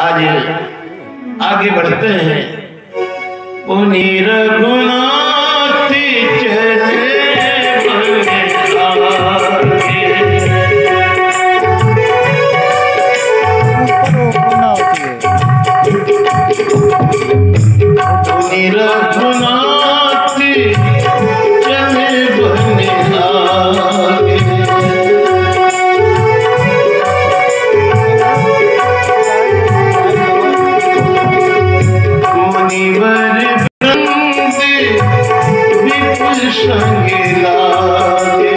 आज आगे बढ़ते हैं। पुनि रघुनाथ चले पुनि रघुनाथ चले बने आगे। मुनिवर वृंद विपुल संग लागे।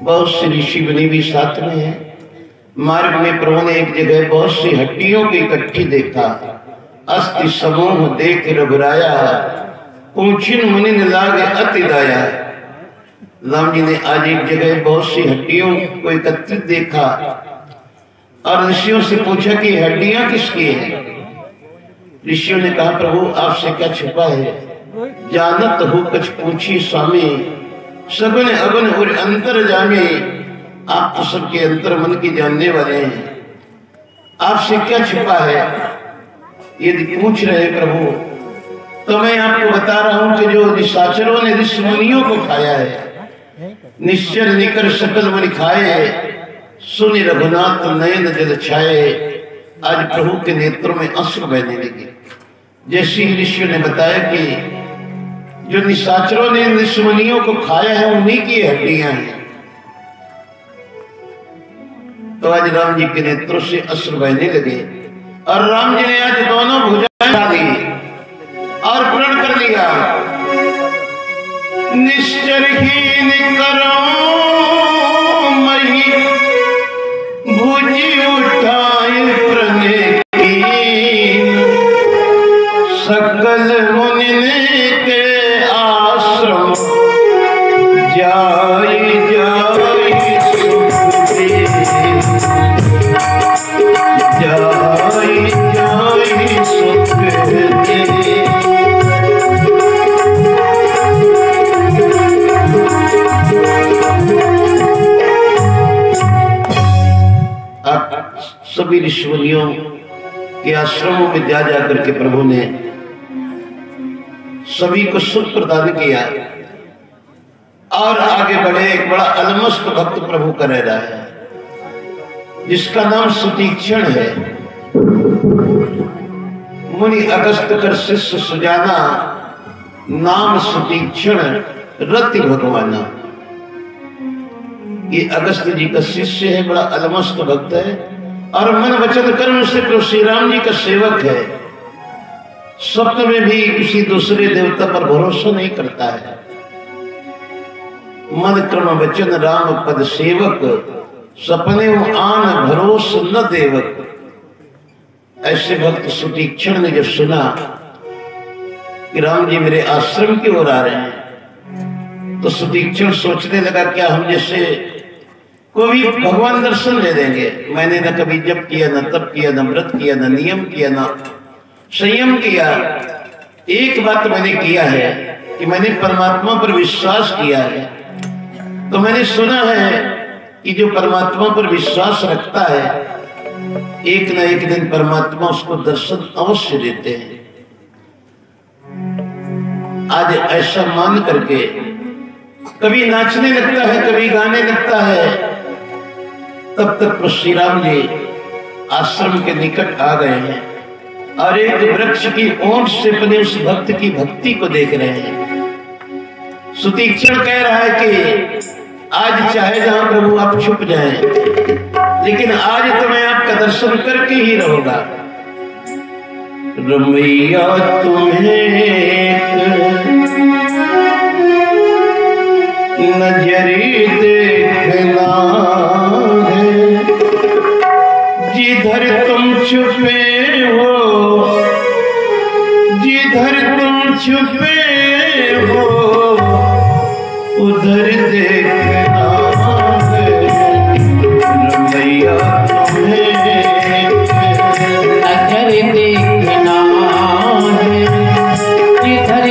बहुत से ऋषि मुनि भी साथ में है। मार्ग में प्रभु ने एक जगह बहुत सी हड्डियों की इकट्ठी देखा। अस्थि समूह देख रघुराया, पूछिन मुनि लागे अति दाया। राम जी ने आज एक जगह बहुत सी हड्डियों को एकत्रित देखा और ऋषियों से पूछा कि हड्डियां किसकी हैं। ऋषियों ने कहा प्रभु आपसे क्या छुपा है, जानत हो कुछ पूछी स्वामी, सगुन अगुन और अंतर जाने। आप तो सबके अंतर मन की जानने वाले हैं, आपसे क्या छुपा है। यदि पूछ रहे प्रभु तो मैं आपको बता रहा हूं कि जो निशाचरों ने ऋषि मुनियों को खाया है, निश्चर निकर सकल मुनि खाए, सुनि रघुनाथ नयन जल छाए। आज प्रभु के नेत्रों में अश्रु बहने लगे। जैसे ही ऋषियों ने बताया कि जो निशाचरों ने ऋषि मुनियों को खाया है उन्हीं की हड्डियां हैं, तो आज राम जी के नेत्रों से अश्रु बहने लगे। और राम जी ने आज दोनों भुजाएं डाली और प्रण कर लिया, निश्चरहीन करो मही भुजी उठाए प्रण की। सकल मुनि के आश्रम जाई जाई सुख दे, जाई जाई सुख दे। सभी ऋषियों के आश्रमों में जा जाकर के प्रभु ने सभी को सुख प्रदान किया और आगे बढ़े। एक बड़ा अलमस्त भक्त प्रभु का रह रहा है जिसका नाम सुतीक्षण है। मुनि अगस्त कर शिष्य सुजाना, नाम सुतीक्षण रति भगवाना। ये अगस्त जी का शिष्य है, बड़ा अलमस्त भक्त है और मन वचन कर्म से प्रभु श्री राम जी का सेवक है। स्वप्न में भी किसी दूसरे देवता पर भरोसा नहीं करता है। मन क्रम वचन राम पद सेवक, सपने आन भरोस न देवक। ऐसे भक्त सुतीक्षण ने जब सुना कि राम जी मेरे आश्रम की ओर आ रहे हैं, तो सुतीक्षण सोचने लगा क्या हम जैसे कोई भगवान दर्शन दे देंगे। मैंने न कभी जप किया, न तप किया, न व्रत किया, न नियम किया, न संयम किया। एक बात मैंने किया है कि मैंने परमात्मा पर विश्वास किया है। तो मैंने सुना है कि जो परमात्मा पर विश्वास रखता है एक न एक दिन परमात्मा उसको दर्शन अवश्य देते हैं। आज ऐसा मान करके कभी नाचने लगता है, कभी गाने लगता है। तब तक श्री राम जी आश्रम के निकट आ गए हैं और एक वृक्ष की ओंठ से बने उस भक्त की भक्ति को देख रहे हैं। सुतीक्षण कह रहा है कि आज चाहे जहां प्रभु आप छुप जाएं, लेकिन आज तो मैं आपका दर्शन करके ही रहूंगा। रमैया तुम्हें नजरी देखना है, जिधर तुम छुपे हो, जिधर तुम छुपे हो उधर देखना है। रमैया तुम्हें नजर देखना है, जिधर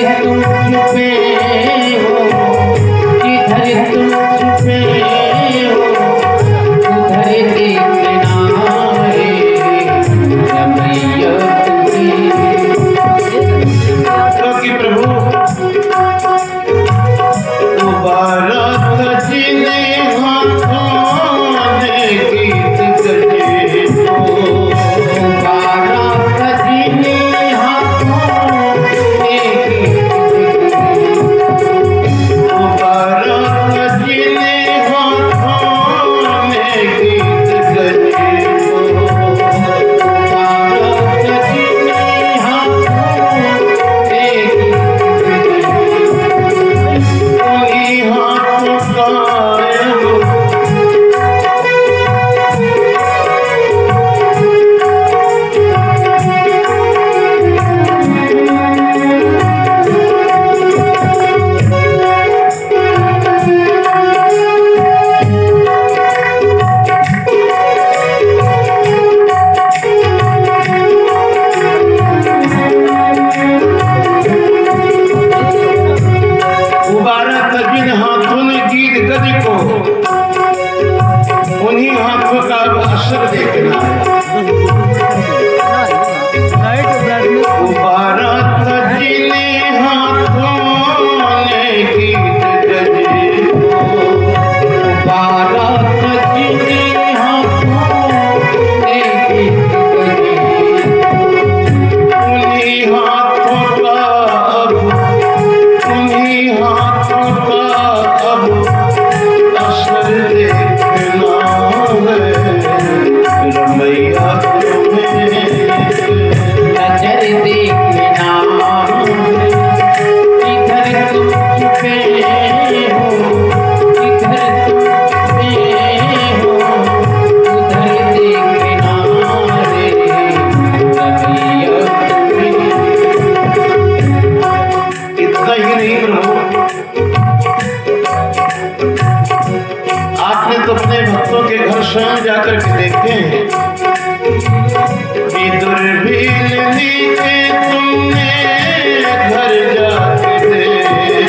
ब्रज को उन्हीं हाथों का असर देखना है। उबारा था जिन्हें हाथों ने गीत गजे को, उबारा था जिन्हें हाथों ने गीत गजे, उन्हीं हाथों का अब, उन्हीं हाथों का अब असर देखना है। रमैया तुम्हें नजर देखना, इधर तुम छुपे हो, इधर तुम छुपे हो, उधर देखना रे रमैया तुम्हें। इतना ही नहीं प्रभु, आपने तो अपने भक्तों के घर स्वयं जाकर के देखे हैं। विदुर भीलनी के तुमने घर जाके देखे,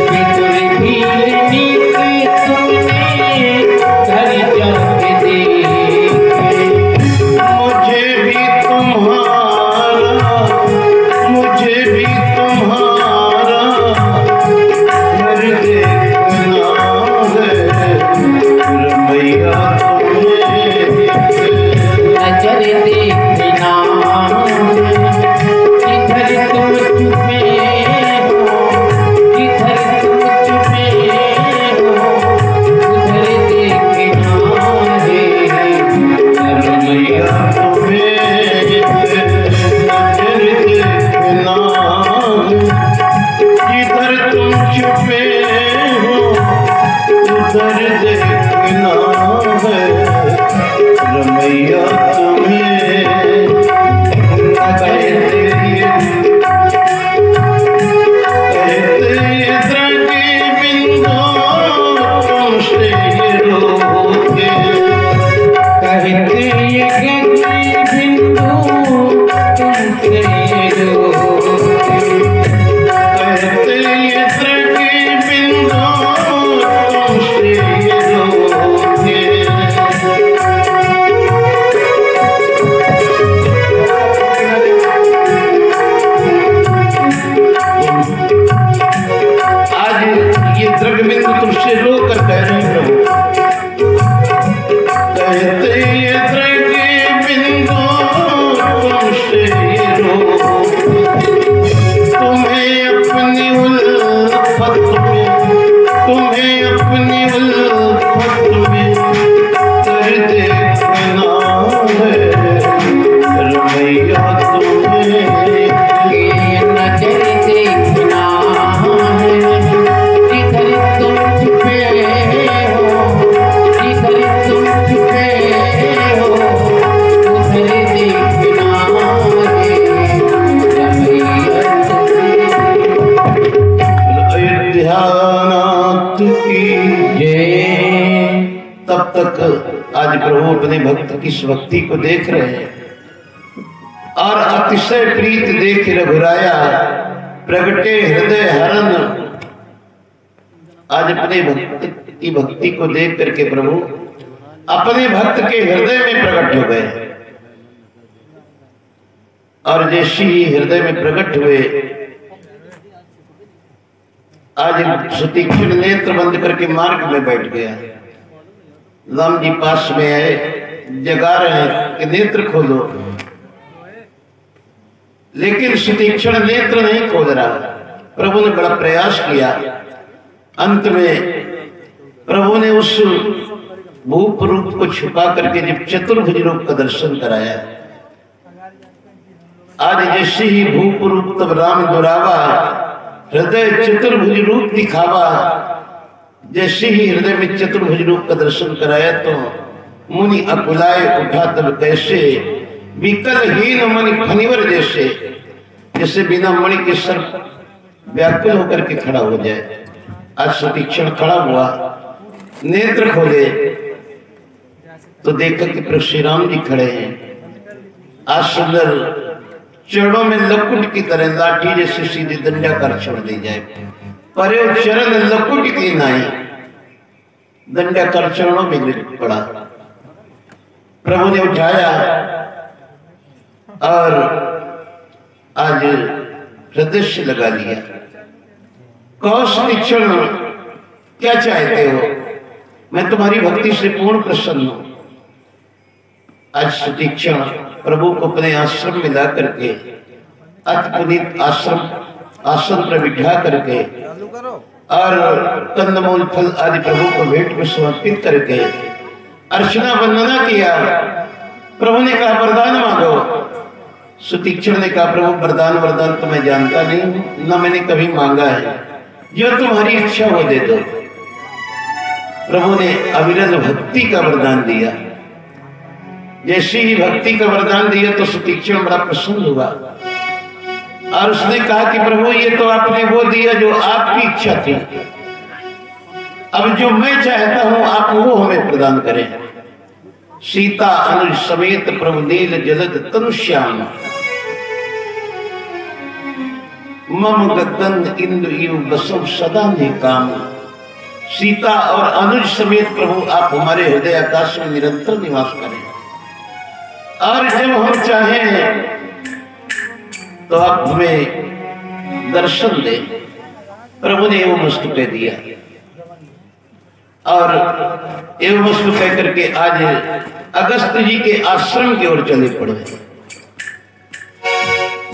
विदुर भीलनी के तुमने घर जाके देखे। मुझे भी तुम्हारा, मुझे भी तुम्हारा घर देखना है। रमैया नजर देखना, इधर तुम छुपे हो, इधर तुम छुपे हो, उधर देखना है। रमैया तुम्हें नजर देखना, इधर तुम छुपे हो, उधर देखना है। रमैया तुम्हें कहते ये द्रगे बिंदु तुमसे ये रोके, कहते ये गंगे बिंदु तुमसे ये रोके, कहते ये द्रगे बिंदु तुमसे ये रोके। द्रव्यबिंदु तुमसे रोकर कह रहे हैं प्रभु, कहते ये द्रव्यबिंदु तुमसे रोके, तुम्हें अपनी उल्फत में, तुम्हें अपनी उल्फत में कर देखना है। रमैया तुम्हें नजर देखना है, इधर तुम छुपे हो, इधर तुम छुपे हो, उधर देखना है। रमैया अयोध्यानाथ की जय। तब तक आज प्रभु अपने भक्त की इस भक्ति को देख रहे हैं और अतिशय प्रीत देख रघुराया प्रगटे हृदय हरण। आज अपने भक्त की भक्ति को देख करके प्रभु अपने भक्त के हृदय में प्रकट हो गए और जैसे ही हृदय में प्रकट हुए आज सुतीक्षण नेत्र बंद करके मार्ग में बैठ गया। राम जी पास में आए, जगा रहे हैं कि नेत्र खोलो, लेकिन सुतीक्षण नेत्र नहीं खोल रहा। प्रभु ने बड़ा प्रयास किया, अंत में प्रभु ने उस भूप रूप को छुपा करके जब चतुर्भुज रूप का दर्शन कराया। आज जैसे ही भूप रूप तब राम दुरावा, हृदय चतुर्भुज रूप दिखावा। जैसे ही हृदय में चतुर्भुज रूप का दर्शन कराया तो मुनि अकुलाए उठा, तब कैसे विकलहीन मणि फनिवर जैसे, जैसे बिना मणि के सर व्याकुल होकर के खड़ा हो जाए। आज सुतीक्षण खड़ा हुआ, नेत्र खोले तो देखा कि प्रभु श्री राम जी खड़े हैं। आज सुंदर चरणों में लकुट की तरह लाठी जैसे सीधे दंडा कर छोड़ दी जाए, पर चरण लकुट की नहीं, दंडा कर चरणों में गिर पड़ा। प्रभु ने उठाया और आज हृदय से लगा लिया। कौश तीक्षण, क्या चाहते हो? मैं तुम्हारी भक्ति से पूर्ण प्रसन्न हूं। आज सुतीक्षण प्रभु को अपने आश्रम में ला करके अतपुनीत आसन पर बिठा करके और कंदमूल फल आदि प्रभु को भेंट में समर्पित करके अर्चना वंदना किया। प्रभु ने कहा वरदान मांगो। सुतीक्षण ने कहा प्रभु वरदान तो मैं जानता नहीं हूं, न मैंने कभी मांगा है, जो तुम्हारी इच्छा हो दे दो। प्रभु ने अविरल भक्ति का वरदान दिया। जैसे ही भक्ति का वरदान दिया तो सुतीक्षण बड़ा प्रसन्न हुआ और उसने कहा कि प्रभु ये तो आपने वो दिया जो आपकी इच्छा थी, अब जो मैं चाहता हूं आप वो हमें प्रदान करें। सीता अनुज समेत प्रभु नील जलद तनुश्याम मम गदन इंदु इव बसव सदा निकाम। सीता और अनुज समेत प्रभु आप हमारे हृदय आकाश में निरंतर निवास करें और जब हम चाहें तो आप हमें दर्शन दें। प्रभु ने एवं वस्तु कह दिया और एवं वस्तु कह करके आज अगस्त जी के आश्रम की ओर चले पड़े।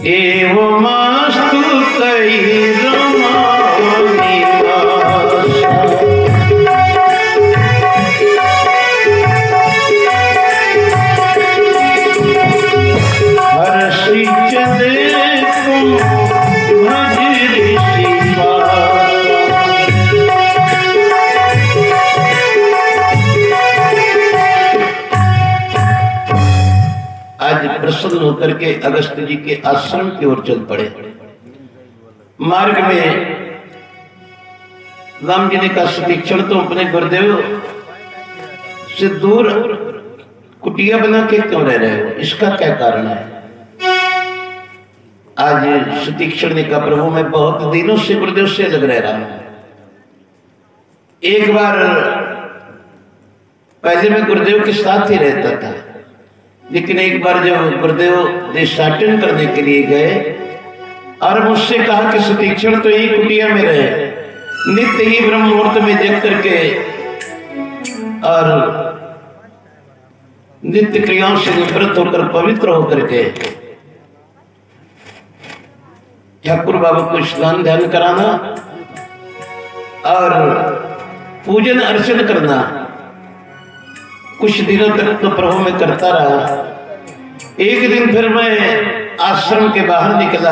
एवं वस्तु कही प्रसन्न होकर के अगस्त जी के आश्रम की ओर चल पड़े। मार्ग में राम जी ने कहा सुतीक्षण तो अपने गुरुदेव से दूर कुटिया बना के क्यों रह रहे हो, इसका क्या कारण है? आज सुतीक्षण ने कहा प्रभु मैं बहुत दिनों से गुरुदेव से अलग रह रहा हूं। एक बार पहले मैं गुरुदेव के साथ ही रहता था, लेकिन एक बार जब गुरुदेव देशाटन करने के लिए गए और मुझसे कहा कि सुतीक्षण तो यही कुटिया में रहे, नित्य ही ब्रह्म मुहूर्त में जग करके और नित्य क्रियाओं से निवृत्त होकर पवित्र होकर के ठाकुर बाबा को स्नान ध्यान कराना और पूजन अर्चन करना। कुछ दिनों तक तो प्रभु में करता रहा। एक दिन फिर मैं आश्रम के बाहर निकला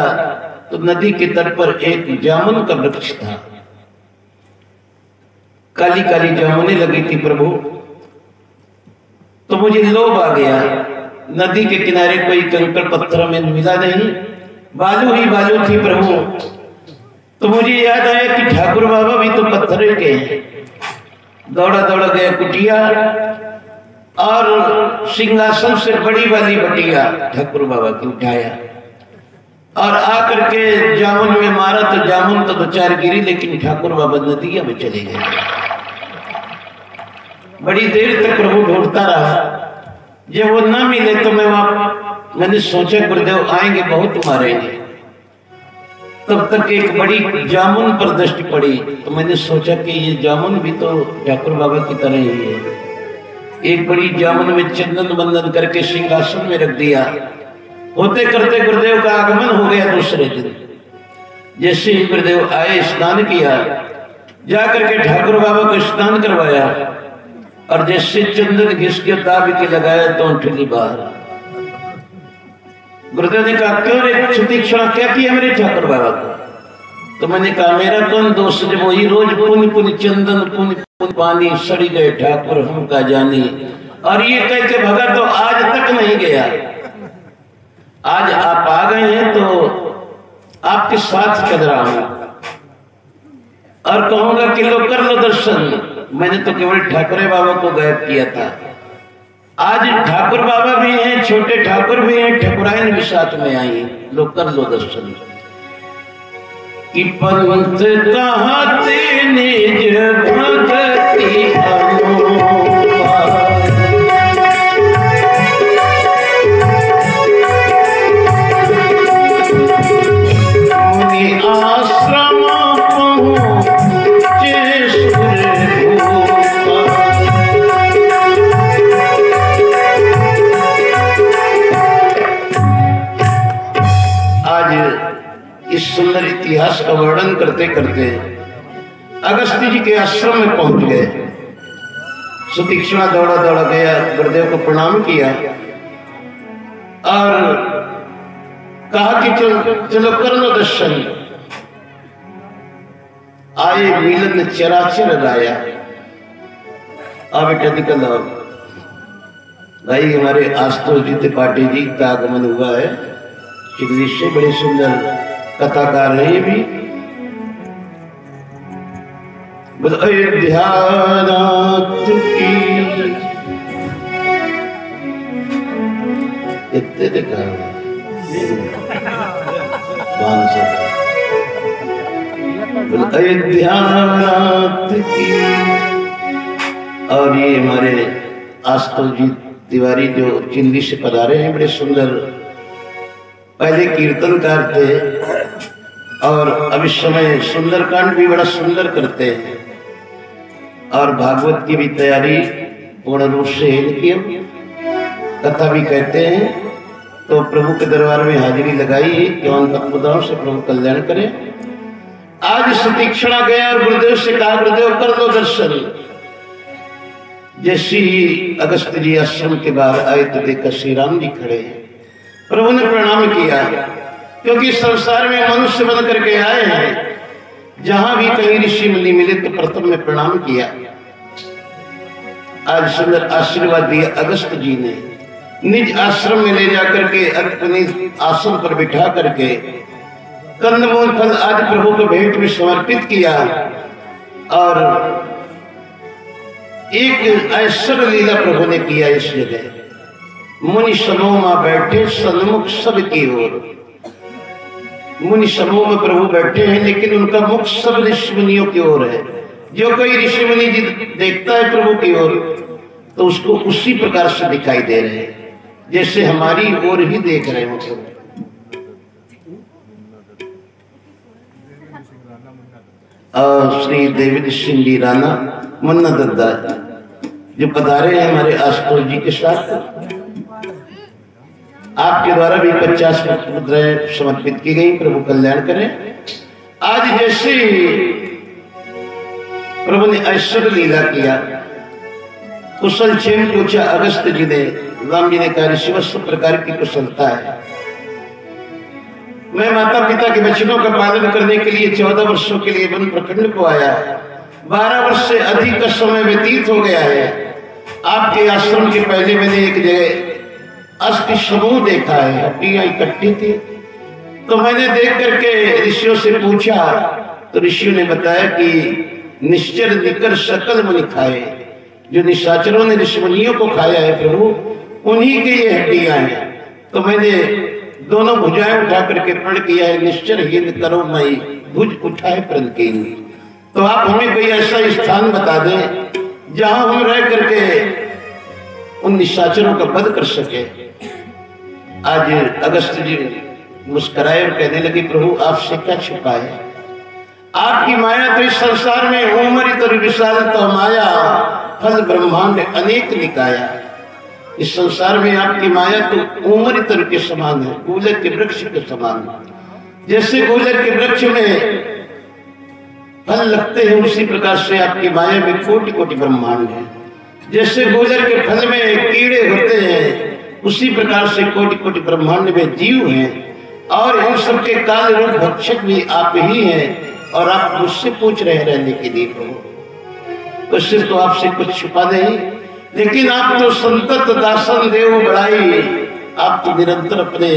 तो नदी के तट पर एक जामुन का वृक्ष था। काली काली जामुने लगी थी प्रभु, तो मुझे लोभ आ गया। नदी के किनारे कोई कंकड़ पत्थर में मिला नहीं, बालू ही बालू थी प्रभु। तो मुझे याद आया कि ठाकुर बाबा भी तो पत्थर के हैं। दौड़ा दौड़ा गया कुटिया और सिंहासन से बड़ी वाली बटिया ठाकुर बाबा की उठाया और आकर के जामुन में मारा तो जामुन तो दो चार गिरी, लेकिन ठाकुर बाबा नदिया में चले गए। बड़ी देर तक प्रभु ढूंढता रहा, जब वो ना मिले तो मैंने सोचा गुरुदेव आएंगे बहुत मारेंगे। तब तक एक बड़ी जामुन पर दृष्टि पड़ी तो मैंने सोचा कि ये जामुन भी तो ठाकुर बाबा की तरह ही है। एक बड़ी जामुन में चंदन बंदन करके सिंहासन में रख दिया। होते करते गुरुदेव का आगमन हो गया दूसरे दिन। जैसे ही गुरुदेव आए, स्नान किया, जाकर के ठाकुर बाबा को स्नान करवाया और जैसे चंदन घिस के दाब के लगाया तो उठली बाहर। गुरुदेव ने कहा क्यों रे सुतीक्षण, क्या किया मेरे ठाकुर बाबा को? तो मैंने कहा मेरा कौन दोस्त, जब वही रोज पुण्य पुण्य चंदन पुण्य पानी सड़ी गए ठाकुर हमका जानी, और ये कह के भगा तो आज तक नहीं गया। आज आप आ गए हैं तो आपके साथ चल रहा हूं और कहूंगा कि लो कर लो दर्शन। मैंने तो केवल ठाकुर बाबा को गायब किया था। आज ठाकुर बाबा भी हैं, छोटे ठाकुर भी हैं, ठाकुराइन भी साथ में आई हैं। लो कर लो दर्शन। कि पंथ कहते निज भक्ति इतिहास का वर्णन करते करते अगस्त्य जी के आश्रम में पहुंच गए। सुतीक्ष्णा दौड़ा दौड़ा गया, गुरुदेव को प्रणाम किया और कहा कि चलो कर लो दर्शन। आए मिलन चराचर लाया। आ बेटा निकल आओ। भाई हमारे आशुतोष जी त्रिपाठी जी का आगमन हुआ है। चिल्ली से बड़े सुंदर कथाकार है ये भी। अयोध्यानाथ की इतने देखा अयोध्यानाथ की। और ये हमारे आशुतोष जी तिवारी जो चिल्ली से पधारे हैं, बड़े सुंदर पहले कीर्तनकार थे और अब इस समय सुंदरकांड भी बड़ा सुंदर करते हैं और भागवत की भी तैयारी पूर्ण रूप से इनकी कथा भी कहते हैं। तो प्रभु के दरबार में हाजिरी लगाई केवल पद्मोदाओं से प्रभु कल्याण करें। आज सुतीक्ष्णा गया और गुरुदेव से कहा गुरुदेव कर दो दर्शन। जैसे ही अगस्त्य जी आश्रम के बाहर आए तो देखा श्री राम जी खड़े हैं। प्रभु ने प्रणाम किया, क्योंकि संसार में मनुष्य बन करके आए हैं। जहां भी कहीं ऋषि मुनि मिले तो प्रथम में प्रणाम किया। आज सुंदर आशीर्वाद दिया अगस्त्य जी ने। निज आश्रम में ले जाकर के अपने आसन पर बिठा करके कंदमूल फल आदि प्रभु को भेंट में समर्पित किया और एक ऐश्वर्य लीला प्रभु ने किया। इस जगह मुनि समूह में बैठे सन्मुख सबकी ओर। मुनि समूह में प्रभु बैठे हैं, लेकिन उनका मुख सब ऋषि मुनियों की ओर है। जो कोई ऋषि मुनि देखता है प्रभु की ओर तो उसको उसी प्रकार से दिखाई दे रहे हैं जैसे हमारी ओर ही देख रहे हो। श्री देवी सिंह जी राणा मुन्ना दद्दा जो पधारे हैं हमारे आशुतोष जी के साथ, आपके द्वारा भी 50 मुद्राएं समर्पित की गई। प्रभु कल्याण करें। आज जैसे प्रभु ने ऐश्वर्य लीला किया, कुशल क्षेम पूछा अगस्त्य जी ने। राम जी ने कहा शिवस्व प्रकार की कुशलता है। मैं माता पिता के वचनों का पालन करने के लिए 14 वर्षों के लिए वन प्रखंड को आया। 12 वर्ष से अधिक का समय व्यतीत हो गया है। आपके आश्रम के पहले मैंने एक जगह अस्थि समूह देखा है, हड्डियां इकट्ठी थी। तो मैंने देख करके ऋषियों से पूछा तो ऋषियों ने बताया कि निश्चर निकर सकल मुनि खाए। जो निशाचरों ने ऋषि मुनियों को खाया है प्रभु, उन्हीं के ये हड्डियां हैं। तो मैंने दोनों भुजाएं उठा करके प्रण किया है, निश्चर हिंद करो मई भुज उठाए प्रण की। तो आप हमें कोई ऐसा स्थान बता दें जहां हम रह करके उन निशाचरों का वध कर सके। आज अगस्त्य जी मुस्कुराए और कहने लगे प्रभु आपसे क्या छुपा है। आपकी माया तो इस संसार में उमरित और विशाल तो माया फल ब्रह्मांड अनेक निकाया। इस संसार में आपकी माया तो उमरित के समान है, गूलर के वृक्ष के समान। जैसे गूलर के वृक्ष में फल लगते हैं उसी प्रकार से आपकी माया में कोटि कोटि ब्रह्मांड है। जैसे गूलर के फल में कीड़े होते हैं उसी प्रकार से कोटि कोटि ब्रह्मांड में जीव हैं और इन सबके काल रूप भक्षक भी आप ही हैं। और आप मुझसे पूछ रहे रहने के लिए प्रभु, उससे तो आपसे कुछ छुपा नहीं। लेकिन आप तो संतत दासन देव बढ़ाई, आप तो निरंतर अपने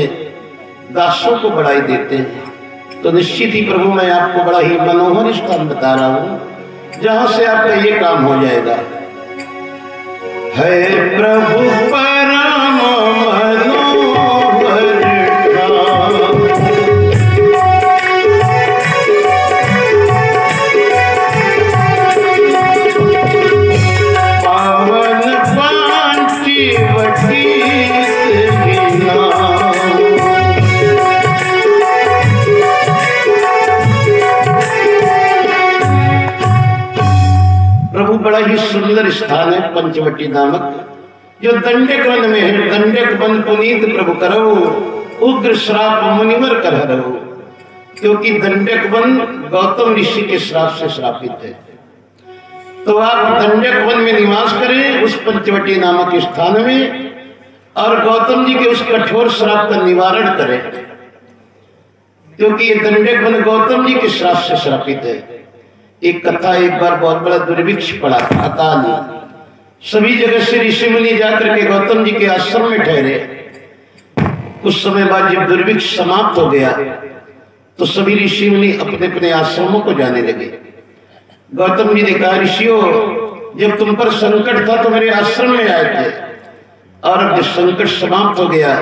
दासों को बढ़ाई देते हैं। तो निश्चित ही प्रभु मैं आपको बड़ा ही मनोहर स्थान बता रहा हूं जहां से आपका ये काम हो जाएगा। है प्रभु परम मनोहर बड़ा ही सुंदर स्थान है पंचवटी नामक, जो दंडक वन में है। दंडक वन पुनीत प्रभु करो, उग्र श्राप मुनिवर कर हरो। क्योंकि दंडक वन गौतम ऋषि के श्राप से श्रापित है। तो आप दंडक वन में निवास करें उस पंचवटी नामक स्थान में, और गौतम जी के उस कठोर श्राप का निवारण करें, क्योंकि ये दंडक वन गौतम जी के श्राप से श्रापित है। एक कथा, एक बार बहुत बड़ा दुर्भिक्ष पड़ा, अकाल, सभी जगह से ऋषि मुनि जाकर के गौतम जी के आश्रम में ठहरे। कुछ समय बाद जब दुर्भिक्ष समाप्त हो गया तो सभी ऋषि मुनि अपने अपने आश्रमों को जाने लगे। गौतम जी ने कहा, ऋषियों, जब तुम पर संकट था तो मेरे आश्रम में आए थे, और अब जब संकट समाप्त हो गया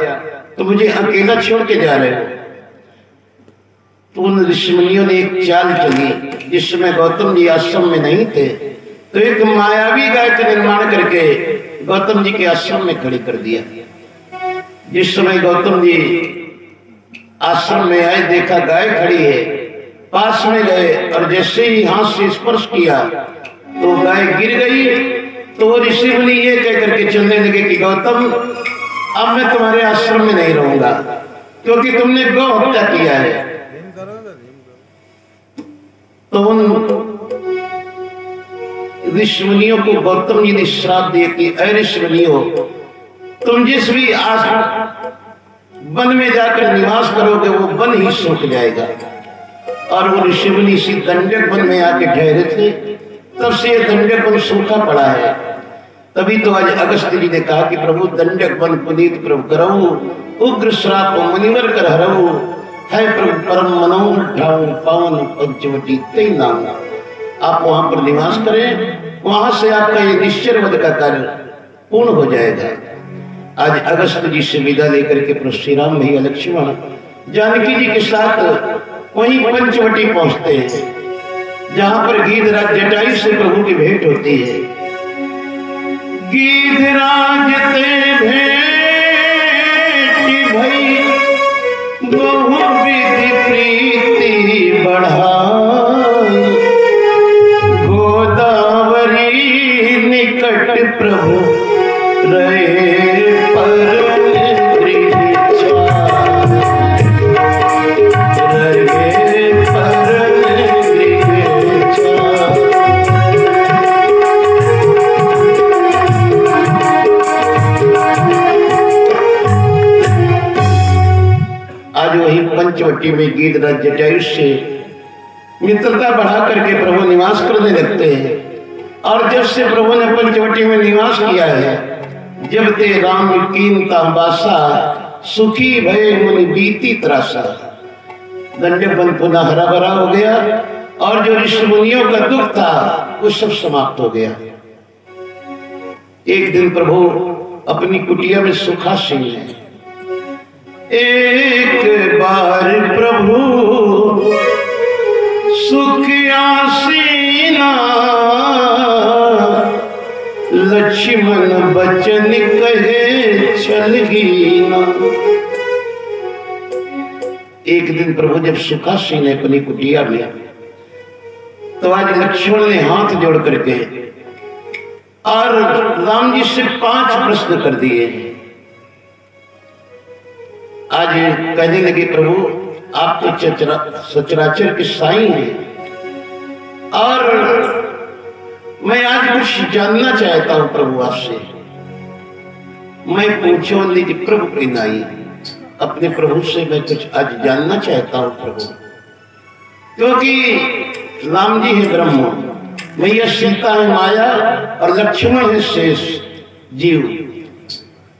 तो मुझे अकेला छोड़ के जा रहे हो। तो उन ऋषि मुनियों ने एक चाल चली, जिस समय गौतम जी आश्रम में नहीं थे, तो एक मायावी गाय का निर्माण करके गौतम जी के आश्रम में खड़ी कर दिया। जिस समय गौतम जी आश्रम में आए, देखा गाय खड़ी है, पास में गए और जैसे ही हाथ से स्पर्श किया तो गाय गिर गई। तो वो ऋषि मुनि ये कह करके चलने लगे कि गौतम, अब मैं तुम्हारे आश्रम में नहीं रहूंगा, क्योंकि तुमने गौ हत्या किया है। तो उन ऋषि मुनियों को गौतम जी ने श्राप दिए कि अरे ऋषि मुनियों, तुम जिस भी वन में जाकर निवास करोगे वो वन ही सूख जाएगा। और वो ऋषि मुनि इसी दंडक वन में आके ठहरे थे, तब से ये दंडक वन सूखा पड़ा है। तभी तो आज अगस्त्य जी ने कहा कि प्रभु दंडक वन पुनीत प्रभु करऊ, उग्र श्राप मुनिवर कर हरऊ, है प्रभु परम मनोहर पावन पंचवटी तय नाम। आप वहां पर निवास करें, वहां से आपका ये निश्चर वध का कार्य पूर्ण हो जाएगा। आज अगस्त्य जी से विदा लेकर के प्रभु श्री राम भैया लक्ष्मण जानकी जी के साथ वहीं पंचवटी पहुंचते हैं, जहां पर गीधराज जटायु से प्रभु की भेंट होती है। गीधराज ते भेंट भई बहुविधि प्रीति बढ़ाई, गोदावरी निकट प्रभु रहे पंचवटी में गीधराज जटायु से मित्रता बढ़ा करके प्रभु निवास करने लगते हैं। और जब से प्रभु ने पंचवटी में निवास किया है, जब ते राम कीनता बासा, सुखी भय मुनि बीती त्रासा। दंडक वन पुनः हरा भरा हो गया, और जो ऋषि मुनियों का दुख था वो सब समाप्त हो गया। एक दिन प्रभु अपनी कुटिया में सुखासीन है। एक बार प्रभु सुख आसीना, लक्ष्मण बचन कहे छलहीना। एक दिन प्रभु जब सुखासीन है अपनी कुटिया में, तो आज लक्ष्मण ने हाथ जोड़ करके और राम जी से 5 प्रश्न कर दिए। आज कहने लगे, प्रभु आप तो सचराचर के साईं हैं, और मैं आज कुछ जानना चाहता हूं प्रभु आपसे। मैं पूछो लीजिए प्रभु की नाई, अपने प्रभु से मैं कुछ आज जानना चाहता हूं प्रभु, क्योंकि राम जी है ब्रह्म, मैया सीता है माया, और लक्ष्मण है शेष जीव।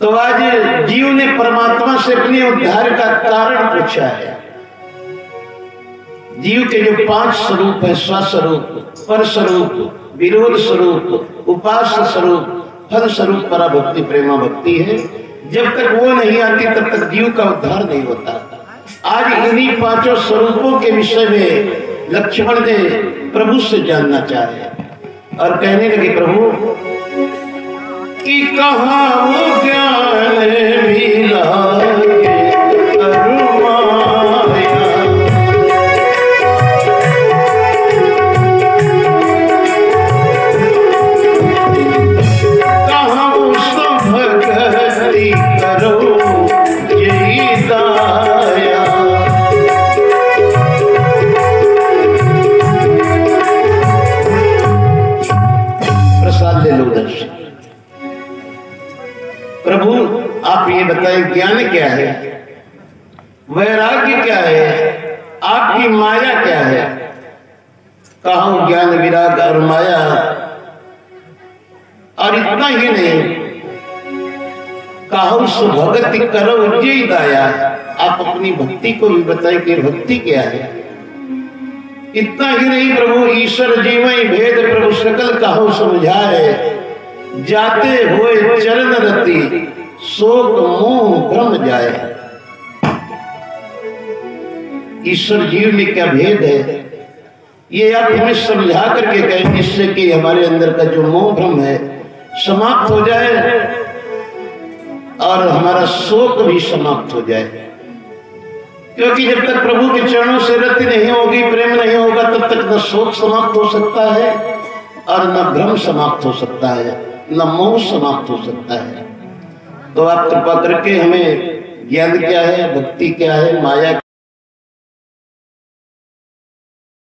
तो आज जीव ने परमात्मा से अपने उद्धार का कारण पूछा है। जीव के जो 5 स्वरूप है, स्वस्वरूप, पर स्वरूप, विरोध स्वरूप, उपास स्वरूप, फल स्वरूप, पराभक्ति प्रेमा भक्ति है। जब तक वो नहीं आती तब तक जीव का उद्धार नहीं होता। आज इन्हीं 5 स्वरूपों के विषय में लक्ष्मण ने प्रभु से जानना चाहे, और कहने लगे, प्रभु कि कहाँ वो ज्ञान भी लागे अरुमाया, कहाँ वो सब भक्ति करो यही दाया। ये बताएं ज्ञान क्या है, वैराग्य क्या है, आपकी माया क्या है। कहो ज्ञान विराग और माया। और इतना ही नहीं, कहो सुभगति करो जय दाया। आप अपनी भक्ति को भी बताएं कि भक्ति क्या है। इतना ही नहीं, प्रभु ईश्वर जीवई भेद प्रभु सकल कहो समझाए। जाते हुए चरण रति शोक मोह भ्रम जाए। ईश्वर जीव में क्या भेद है, ये आप हमें समझा करके कहें, जिससे कि हमारे अंदर का जो मोह भ्रम है समाप्त हो जाए और हमारा शोक भी समाप्त हो जाए। क्योंकि जब तक प्रभु के चरणों से रति नहीं होगी, प्रेम नहीं होगा, तब तक न शोक समाप्त हो सकता है और न भ्रम समाप्त हो सकता है, न मोह समाप्त हो सकता है। तो आप कृपा करके हमें ज्ञान क्या है, भक्ति क्या है, माया